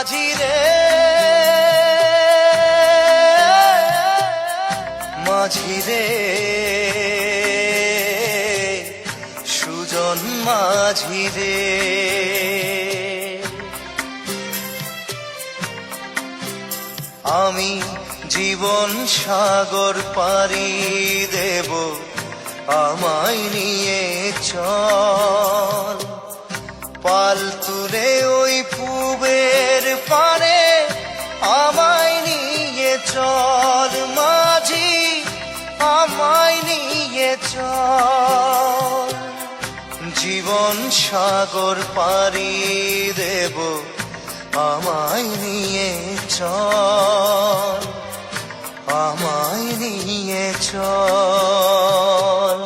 মাঝি রে মাঝি রে সুজন মাঝি রে আমি জীবন সাগর পাড়ি দেব আমায় নিয়ে চল পাল তুলে ওই পুবের পারে আমায় নিয়ে চল মাঝি আমায় নিয়ে চল জীবন সাগর পাড়ি দেব আমায় নিয়ে চল আমায় নিয়ে চল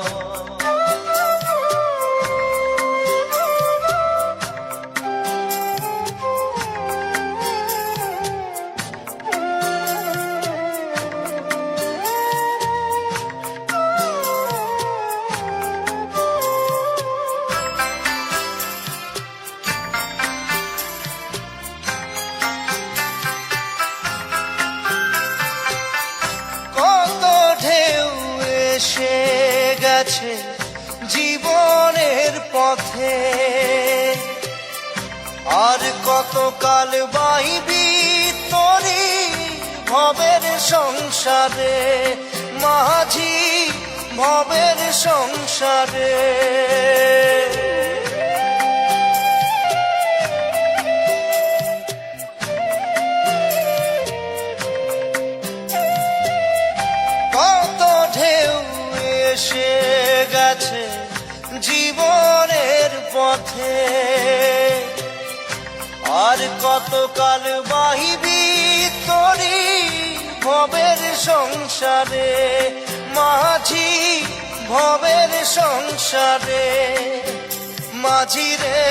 এসে গেছে জীবনের পথে আর কত কাল বাইবি তোরি ভবের সংসারে মাঝি ভবের সংসারে এসে গেছে জীবনের পথে আর কত কাল বাহিবি তোরি ভবের সংসারে মাঝি ভবের সংসারে মাঝি রে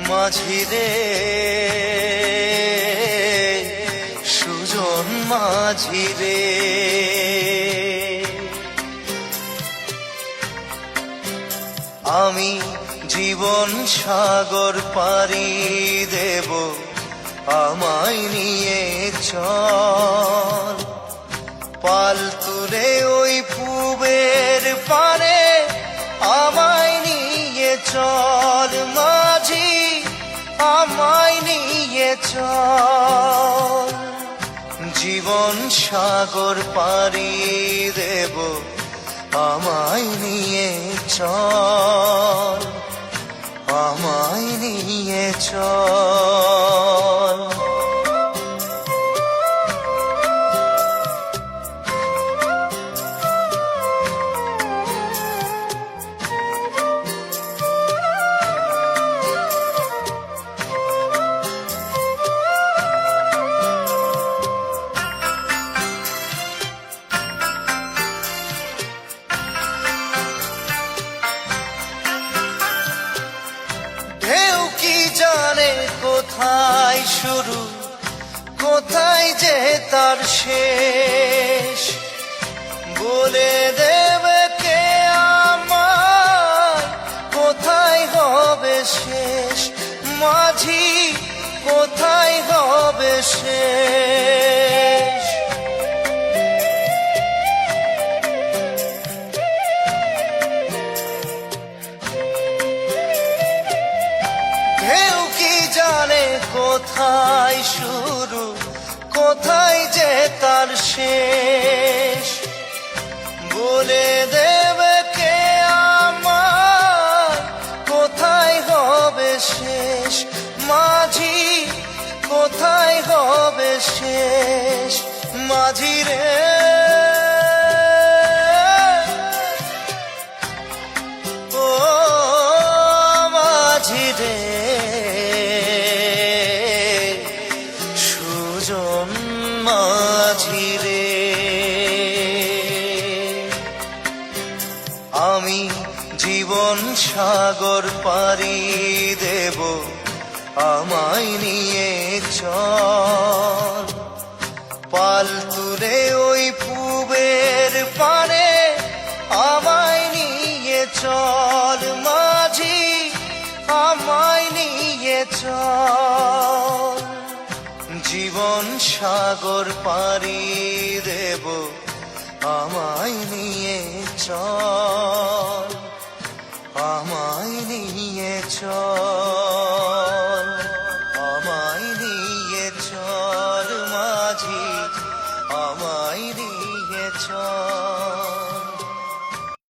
মাঝি রে সুজন মাঝি রে আমি জীবন সাগর পাড়ি দেব আমায় নিয়ে চল পাল তুলে ওই পুবের পারে আমায় নিয়ে চল মাঝি আমায় নিয়ে চল জীবন সাগর পাড়ি দেব আমায় নিয়ে চল আমায় নিয়ে চল কোথায় শুরু কোথায় যে তার শেষ বলে দেবে কে আমায় কোথায় হবে শেষ মাঝি কোথায় হবে শেষ কোথায় শুরু কোথায় যে তার শেষ বলে দেবে কে আমায় কোথায় হবে শেষ মাঝি কোথায় হবে শেষ মাঝি রে ও মাঝি রে মাঝি রে আমি জীবন সাগর পাড়ি দেব আমায় নিয়ে চল পাল তুলে ওই পুবের পারে আমায় নিয়ে চল মাঝি, আমায় নিয়ে চল। জীবন সাগর পাড়ি দেব, আমায় নিয়ে চল, আমায় নিয়ে চল।